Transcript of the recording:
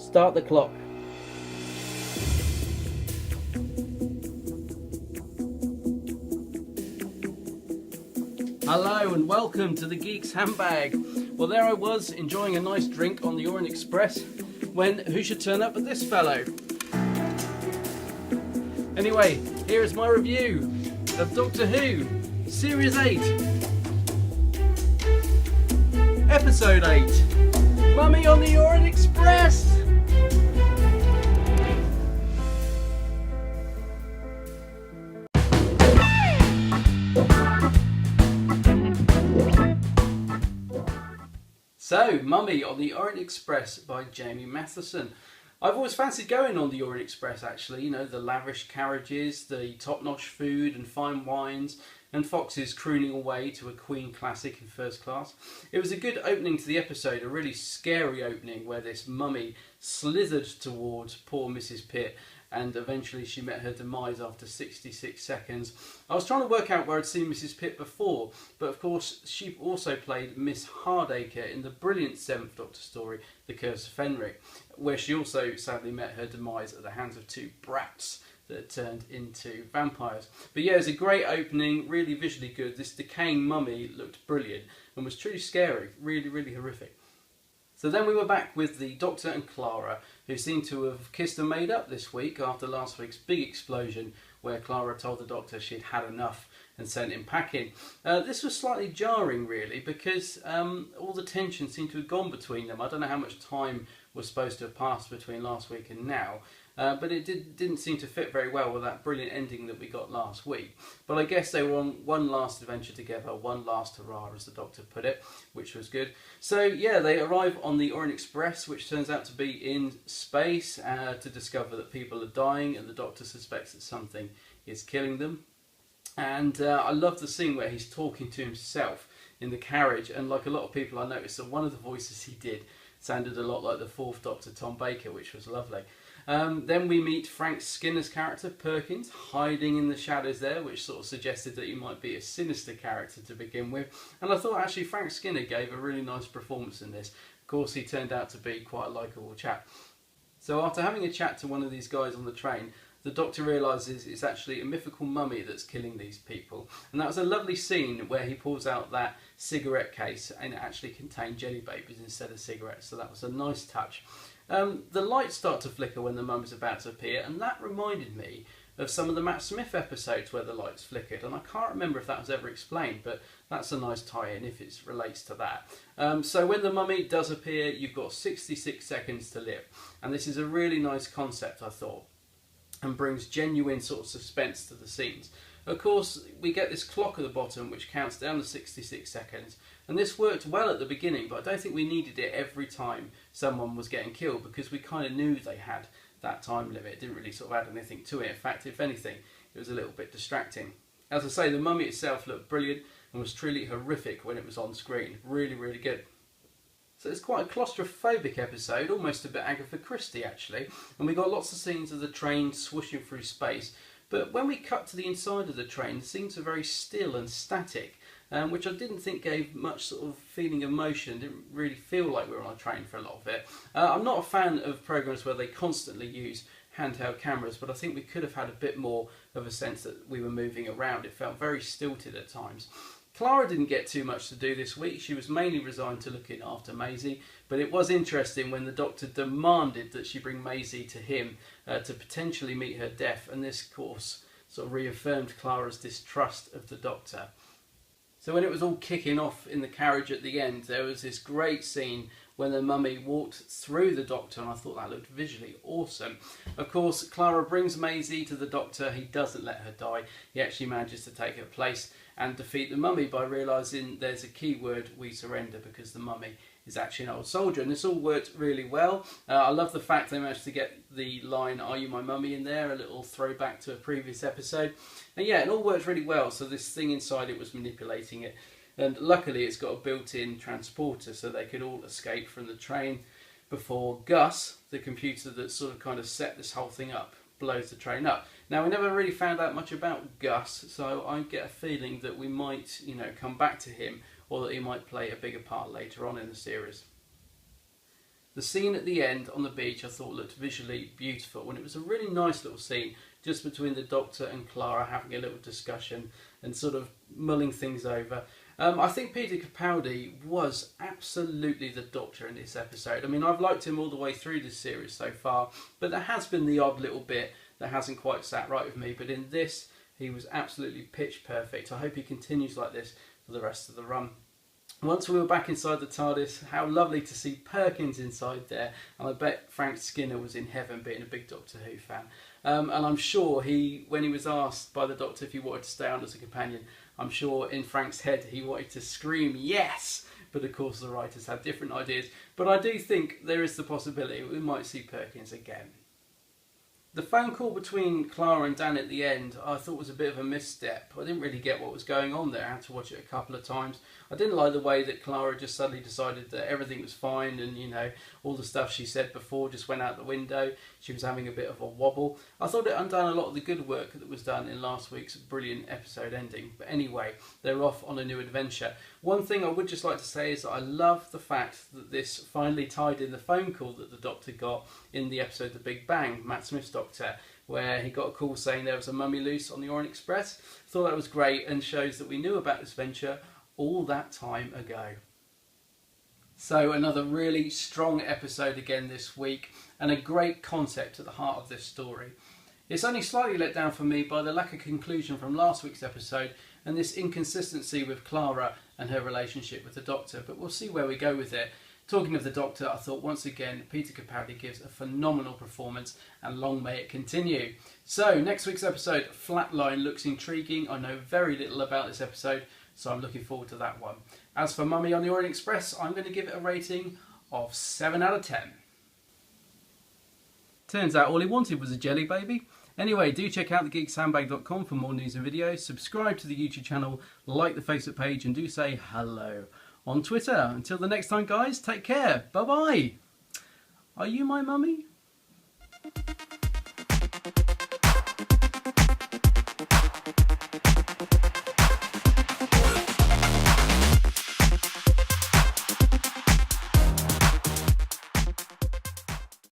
Start the clock. Hello and welcome to the Geek's Handbag. Well, there I was enjoying a nice drink on the Orient Express when who should turn up but this fellow. Anyway, here is my review of Doctor Who, Series 8, Episode 8, Mummy on the Orient Express. So, Mummy on the Orient Express by Jamie Matheson. I've always fancied going on the Orient Express actually, you know, the lavish carriages, the top-notch food and fine wines, and foxes crooning away to a Queen classic in first class. It was a good opening to the episode, a really scary opening where this mummy slithered towards poor Mrs. Pitt and eventually she met her demise after 66 seconds. I was trying to work out where I'd seen Mrs. Pitt before, but of course she also played Miss Hardacre in the brilliant 7th Doctor story, The Curse of Fenric, where she also sadly met her demise at the hands of two brats that turned into vampires. But yeah, it was a great opening, really visually good. This decaying mummy looked brilliant and was truly scary, really, really horrific. So then we were back with the Doctor and Clara, who seem to have kissed and made up this week after last week's big explosion where Clara told the Doctor she'd had enough and sent him packing. This was slightly jarring really because all the tension seemed to have gone between them. I don't know how much time was supposed to have passed between last week and now, but it didn't seem to fit very well with that brilliant ending that we got last week. But I guess they were on one last adventure together, one last hurrah as the Doctor put it, which was good. So yeah, they arrive on the Orient Express, which turns out to be in space, to discover that people are dying and the Doctor suspects that something is killing them. And I love the scene where he's talking to himself in the carriage, and like a lot of people I noticed that one of the voices he did sounded a lot like the 4th Doctor Tom Baker, which was lovely. Then we meet Frank Skinner's character, Perkins, hiding in the shadows there, which sort of suggested that he might be a sinister character to begin with. And I thought actually Frank Skinner gave a really nice performance in this. Of course, he turned out to be quite a likeable chap. So after having a chat to one of these guys on the train, the Doctor realises it's actually a mythical mummy that's killing these people. And that was a lovely scene where he pulls out that cigarette case and it actually contained jelly babies instead of cigarettes. So that was a nice touch. The lights start to flicker when the mum's about to appear, and that reminded me of some of the Matt Smith episodes where the lights flickered, and I can't remember if that was ever explained, but that's a nice tie-in if it relates to that. So when the mummy does appear, you've got 66 seconds to live, and this is a really nice concept, I thought, and brings genuine sort of suspense to the scenes. Of course, we get this clock at the bottom which counts down to 66 seconds, and this worked well at the beginning, but I don't think we needed it every time someone was getting killed because we kind of knew they had that time limit. It didn't really sort of add anything to it. In fact, if anything, it was a little bit distracting. As I say, the mummy itself looked brilliant and was truly horrific when it was on screen. Really, really good. So it's quite a claustrophobic episode, almost a bit Agatha Christie actually, and we got lots of scenes of the train swooshing through space. But when we cut to the inside of the train, the scenes are very still and static, which I didn't think gave much sort of feeling of motion. Didn't really feel like we were on a train for a lot of it. I'm not a fan of programmes where they constantly use handheld cameras, but I think we could have had a bit more of a sense that we were moving around. It felt very stilted at times. Clara didn't get too much to do this week. She was mainly resigned to looking after Maisie, but it was interesting when the Doctor demanded that she bring Maisie to him to potentially meet her death, and this, of course, sort of reaffirmed Clara's distrust of the Doctor. So when it was all kicking off in the carriage at the end, there was this great scene when the mummy walked through the Doctor, and I thought that looked visually awesome. Of course, Clara brings Maisie to the Doctor. He doesn't let her die. He actually manages to take her place and defeat the mummy by realising there's a key word, we surrender, because the mummy is actually an old soldier. And this all worked really well. I love the fact they managed to get the line, "Are you my mummy?" in there, a little throwback to a previous episode. And yeah, it all worked really well. So this thing inside it was manipulating it. And luckily it's got a built-in transporter so they could all escape from the train before Gus, the computer that sort of kind of set this whole thing up, blows the train up. Now, we never really found out much about Gus, so I get a feeling that we might, come back to him, or that he might play a bigger part later on in the series. The scene at the end on the beach I thought looked visually beautiful, and it was a really nice little scene just between the Doctor and Clara having a little discussion and sort of mulling things over. I think Peter Capaldi was absolutely the Doctor in this episode. I mean, I've liked him all the way through this series so far, but there has been the odd little bit that hasn't quite sat right with me. But in this, he was absolutely pitch perfect. I hope he continues like this for the rest of the run. Once we were back inside the TARDIS, how lovely to see Perkins inside there. And I bet Frank Skinner was in heaven being a big Doctor Who fan. And I'm sure when he was asked by the Doctor if he wanted to stay on as a companion, I'm sure in Frank's head he wanted to scream yes. But of course the writers had different ideas. But I do think there is the possibility we might see Perkins again. The phone call between Clara and Dan at the end I thought was a bit of a misstep. I didn't really get what was going on there. I had to watch it a couple of times. I didn't like the way that Clara just suddenly decided that everything was fine, and you know, all the stuff she said before just went out the window. She was having a bit of a wobble. I thought it undone a lot of the good work that was done in last week's brilliant episode ending. But anyway, they're off on a new adventure. One thing I would just like to say is that I love the fact that this finally tied in the phone call that the Doctor got in the episode The Big Bang, Matt Smith's Doctor, where he got a call saying there was a mummy loose on the Orient Express. Thought that was great and shows that we knew about this venture all that time ago. So another really strong episode again this week, and a great concept at the heart of this story. It's only slightly let down for me by the lack of conclusion from last week's episode and this inconsistency with Clara and her relationship with the Doctor, but we'll see where we go with it. Talking of the Doctor, I thought once again Peter Capaldi gives a phenomenal performance, and long may it continue. So next week's episode, Flatline, looks intriguing. I know very little about this episode, so I'm looking forward to that one. As for Mummy on the Orient Express, I'm going to give it a rating of 7 out of 10. Turns out all he wanted was a jelly baby. Anyway, do check out thegeeksandbag.com for more news and videos. Subscribe to the YouTube channel, like the Facebook page, and do say hello on Twitter. Until the next time, guys, take care. Bye-bye. Are you my mummy?